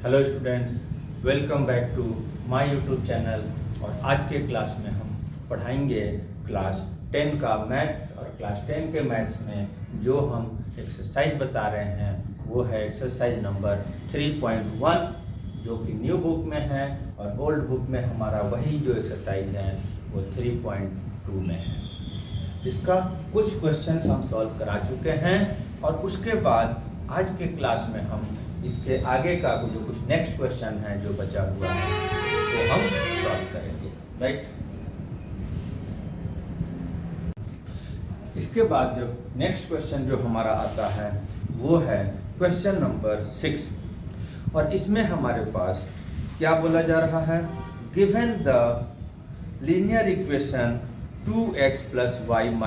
Hello students, welcome back to my YouTube channel. और आज के क्लास में हम पढ़ाएंगे क्लास 10 का मैथ्स। और क्लास 10 के मैथ्स में जो हम एक्सरसाइज बता रहे हैं वो है एक्सरसाइज नंबर 3.1, जो कि न्यू बुक में है, और ओल्ड बुक में हमारा वही जो एक्सरसाइज है वो 3.2 में है। इसका कुछ क्वेश्चंस हम सॉल्व करा चुके हैं, और उसके बाद आज के क्लास में हम इसके आगे का जो कुछ नेक्स्ट क्वेश्चन है जो बचा हुआ है वो हम सॉल्व करेंगे, राइट। इसके बाद जो नेक्स्ट क्वेश्चन जो हमारा आता है वो है क्वेश्चन नंबर 6, और इसमें हमारे पास क्या बोला जा रहा है, given the linear equation 2x + y -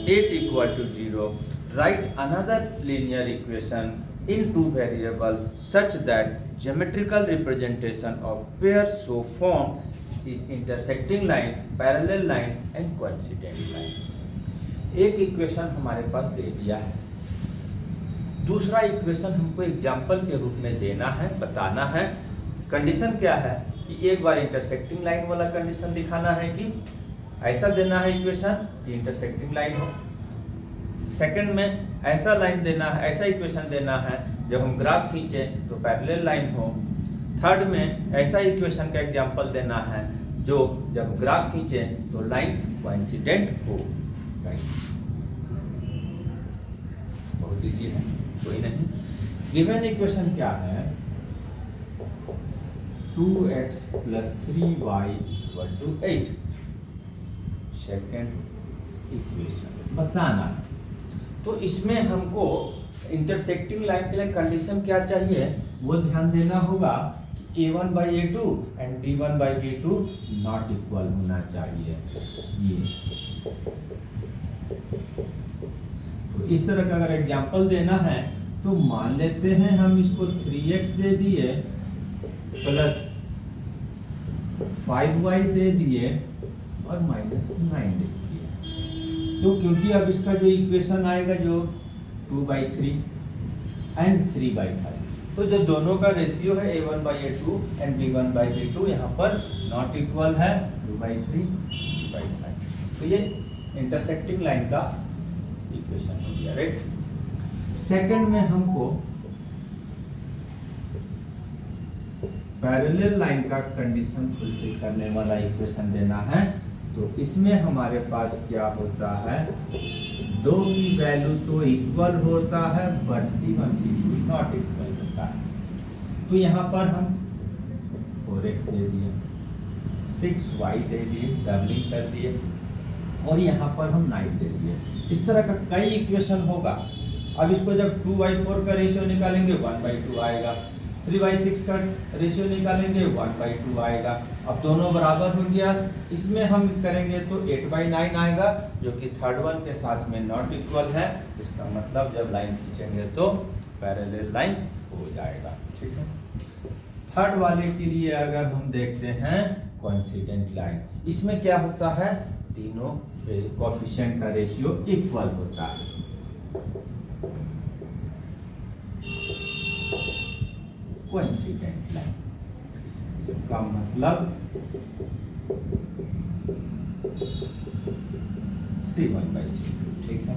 8 = 0, write another linear equation in two variable such that geometrical representation of pair so formed is intersecting line, parallel line and coincident line। एक equation हमारे पास दे दिया है, दूसरा इक्वेशन हमको example के रूप में देना है, बताना है। कंडीशन क्या है कि एक बार इंटरसेक्टिंग लाइन वाला कंडीशन दिखाना है कि ऐसा देना है इक्वेशन कि इंटरसेक्टिंग लाइन हो। सेकंड में ऐसा लाइन देना है, ऐसा इक्वेशन देना है जब हम ग्राफ खींचें तो पैरेलल लाइन हो। थर्ड में ऐसा इक्वेशन का एग्जांपल देना है जो जब ग्राफ खींचें तो लाइंस कोइंसिडेंट हो। बहुत इजी है, कोई नहीं। गिवन इक्वेशन क्या है, 2x + 3y = 8। सेकेंड इक्वेशन बताना है। तो इसमें हमको इंटरसेक्टिंग लाइन के लिए कंडीशन क्या चाहिए वो ध्यान देना होगा कि a1/a2 and b1/b2 not equal होना चाहिए। ये तो इस तरह का अगर एग्जांपल देना है तो मान लेते हैं हम इसको 3x दे दिए प्लस 5y दे दिए और -9 दे दिए। तो क्योंकि अब इसका जो इक्वेशन आएगा जो 2/3 एंड 3/5, तो जो दोनों का रेशियो है a1/a2 एंड b1/b2 यहाँ पर नॉट इक्वल है 2/3 3/5। तो ये इंटरसेक्टिंग लाइन का इक्वेशन हो गया, राइट। सेकंड में हमको पैरेलल लाइन का कंडीशन फुलफिल करने वाला इक्वेशन देना है। तो इसमें हमारे पास क्या होता है, दो की वैल्यू तो इक्वल होता है but C1 C2 not equal होता है। तो यहाँ पर हम 4x दे दिए, 6y दे दिए, डबलिंग कर दिए, और यहाँ पर हम 9 दे दिए। इस तरह का कई इक्वेशन होगा। अब इसको जब 2/4 का रेशियो निकालेंगे 1/2 आएगा, 3/6 का रेशियो निकालेंगे 1/2 आएगा। अब दोनों बराबर हो गया, इसमें हम करेंगे तो 8/9 आएगा, जो कि थर्ड वन के साथ में नॉट इक्वल है। इसका मतलब जब लाइन खींचेंगे तो पैरेलल लाइन हो जाएगा, ठीक है। थर्ड वाले के लिए अगर हम देखते हैं कोइंसिडेंट लाइन, इसमें क्या होता है, तीनों कोएफिशिएंट का रेशियो इक्वल होता है। कोइंसिडेंट लाइन, इसका मतलब C1/C2, ठीक है।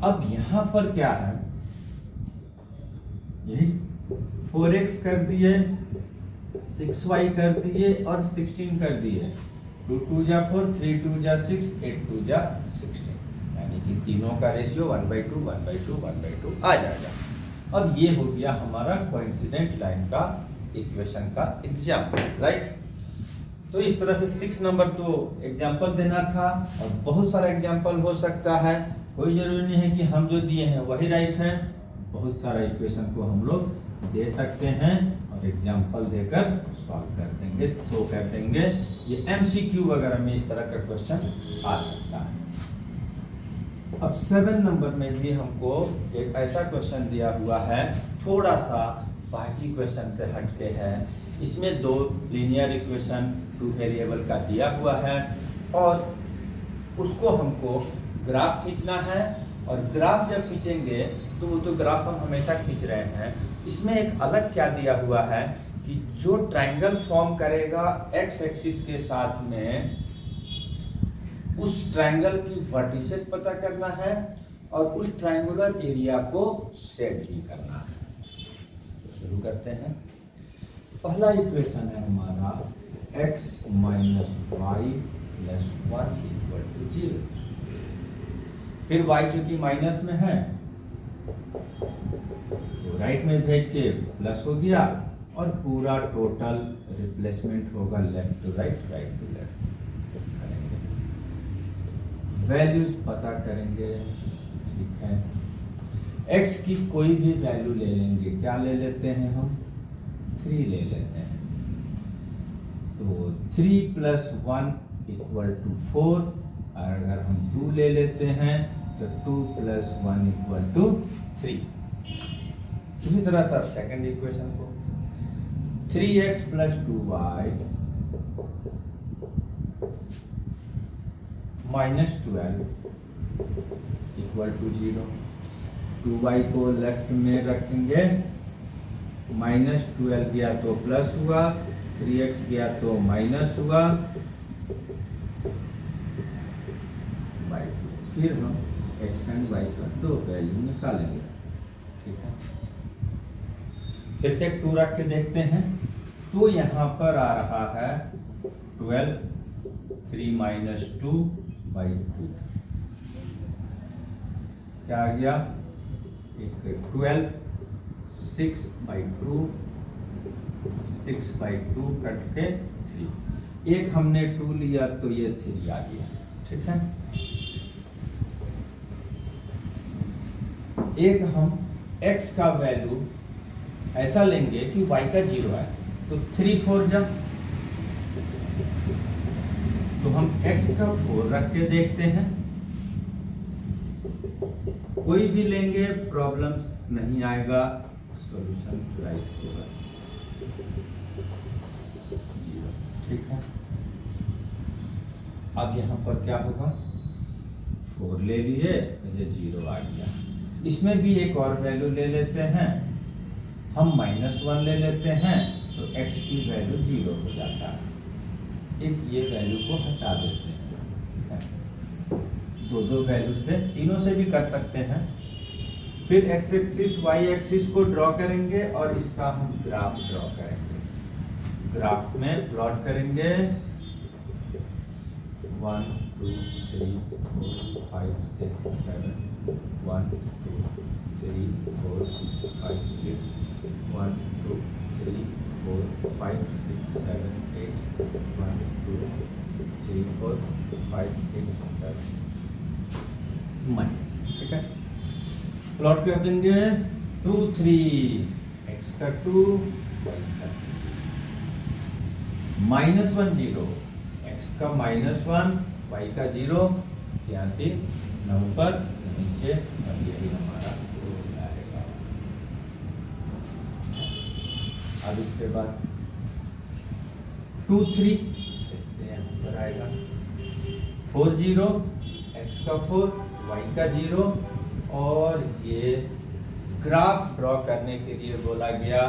अब यहां पर क्या है, यही 4x कर दिए, 6y कर दिए और 16 कर दिए। 2 2 जा 4, 3 2 जा 6, 8 2 जा 16, यानी कि तीनों का रेशियो 1/2 1/2 1/2 आ जाएगा। अब ये हो गया हमारा कोइंसिडेंट लाइन का इक्वेशन का एग्जाम्पल, राइट। तो इस तरह से 6 नंबर तो एग्जाम्पल देना था, और बहुत सारा एग्जाम्पल हो सकता है। कोई जरूरी नहीं है कि हम जो दिए हैं वही राइट है, बहुत सारा इक्वेशन को हम लोग दे सकते हैं और एग्जाम्पल देकर सॉल्व कर देंगे, शो कर देंगे। ये MCQ वगैरह में इस तरह का क्वेश्चन आ सकता है। अब 7 नंबर में भी हमको एक ऐसा क्वेश्चन दिया हुआ है, थोड़ा सा बाकी क्वेश्चन से हटके है। इसमें दो लीनियर इक्वेशन 2 वेरिएबल का दिया हुआ है, और उसको हमको ग्राफ खींचना है और ग्राफ जब खींचेंगे तो वो तो ग्राफ हम हमेशा खींच रहे हैं, इसमें एक अलग क्या दिया हुआ है कि जो ट्रायंगल फॉर्म करेगा एक्स एक्सिस के साथ में, उस ट्रायंगल की वर्टिसेस पता करना है और उस ट्रायंगुलर एरिया को सेट भी करना है। तो शुरू करते हैं। पहला इक्वेशन है हमारा x minus y plus 1 equal to 0। फिर y चूंकि माइनस में है तो राइट में भेज के प्लस हो गया और पूरा टोटल रिप्लेसमेंट होगा left to right, right to left करेंगे। वैल्यूज पता करेंगे, ठीक है। x की कोई भी वैल्यू ले लेंगे, क्या ले लेते हैं हम, 3 ले लेते हैं। तो 3 प्लस 1 इक्वल टू 4, और अगर हम 2 ले लेते हैं तो 2 प्लस 1 इक्वल टू 3। इसी तरह से सेकंड इक्वेशन को 3x plus 2y minus 12 equal to 0। 2y को लेफ्ट में रखेंगे, माइनस 12 गया तो प्लस हुआ, 3x गया तो माइनस हुआ, फिर हम x एंड y का 2 वैल्यू निकालेंगे, ठीक है। फिर से 2 रख के देखते हैं तो यहाँ पर आ रहा है 12, 3 माइनस 2 बाई 2, क्या आ गया, एक 12, 6 बाई 2, 6 बाई 2 कट के 3, एक हमने 2 लिया तो ये 3 आ गया, ठीक है। एक हम x का वैल्यू ऐसा लेंगे कि y का 0 है, तो 3 4 जब, तो हम x का 4 रख के देखते हैं। कोई भी लेंगे प्रॉब्लम्स नहीं आएगा, सॉल्यूशन राइट होगा, ठीक है। अब यहाँ पर क्या होगा, 4 ले लिए तो ये 0 आ गया। इसमें भी एक और वैल्यू ले लेते हैं हम, -1 ले लेते हैं तो x की वैल्यू 0 हो जाता है। एक ये वैल्यू को हटा देते हैं, दो वैल्यू से, तीनों से भी कर सकते हैं। फिर x एक्सिस y एक्सिस को ड्रॉ करेंगे और इसका हम ग्राफ ड्रॉ करेंगे। ग्राफ में प्लॉट करेंगे 1 2 3 4 5 6 7, 1 2 3 4 5 6, 1 2 3 4 5 6 7 8, 1 2 3 4 5 6 7 माइनस, ठीक है। प्लॉट कर देंगे 2 3, x का 2 y का 1 0, x का -1 y का 0, यहाँ 3 ऊपर नीचे, और यही हमारा आएगा। अब इसके बाद 2 3 इससे यहाँ पर आएगा 4 0, x का 4 y का 0, और ये ग्राफ ड्रॉ करने के लिए बोला गया,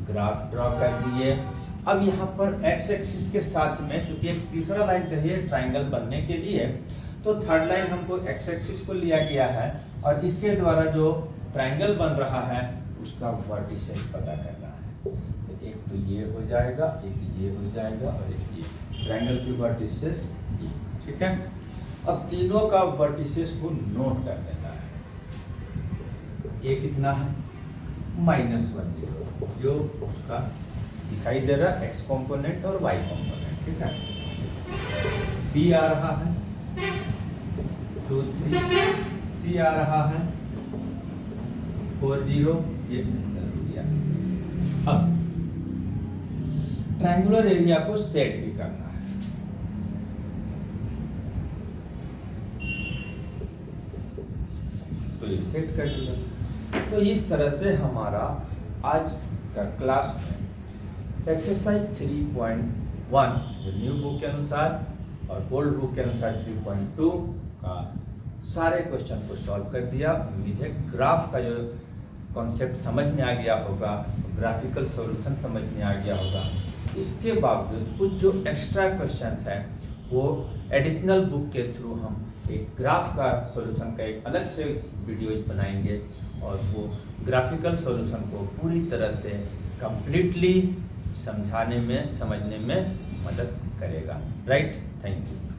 ग्राफ ड्रॉ कर दिए। अब यहाँ पर x एक्सिस के साथ में चूंकि एक तीसरा लाइन चाहिए ट्रायंगल बनने के लिए, तो थर्ड लाइन हमको x एक्सिस को लिया गया है और इसके द्वारा जो ट्रायंगल बन रहा है उसका वर्टिसेस पता करना है। तो एक तो ये हो जाएगा, एक ये हो जाएगा और एक ये, ट्रायंगल की वर्टिसेस दी, ठीक है। अब तीनों का वर्टिसेस को नोट कर देना है। ये कितना है, -1 0, जो उसका दिखाई दे रहा है x कॉम्पोनेंट और y कॉम्पोनेंट, ठीक है। b आ रहा है 2 3, c आ रहा है 4 0, ये कैंसिल हो गया। अब ट्रायंगुलर एरिया को सेट भी करना है। तो ये सेट कर दिया। तो इस तरह से हमारा आज का क्लास में एक्सरसाइज 3.1 न्यू बुक के अनुसार और ओल्ड बुक के अनुसार 3.2 का सारे क्वेश्चन को सॉल्व कर दिया। उम्मीद है ग्राफ का जो कॉन्सेप्ट समझ में आ गया होगा, ग्राफिकल सॉल्यूशन समझ में आ गया होगा। इसके बावजूद कुछ जो एक्स्ट्रा क्वेश्चंस हैं वो एडिशनल बुक के थ्रू हम एक ग्राफ का सॉल्यूशन का एक अलग से वीडियोज बनाएंगे और वो ग्राफिकल सॉल्यूशन को पूरी तरह से कंप्लीटली समझने में मदद करेगा। Right, thank you.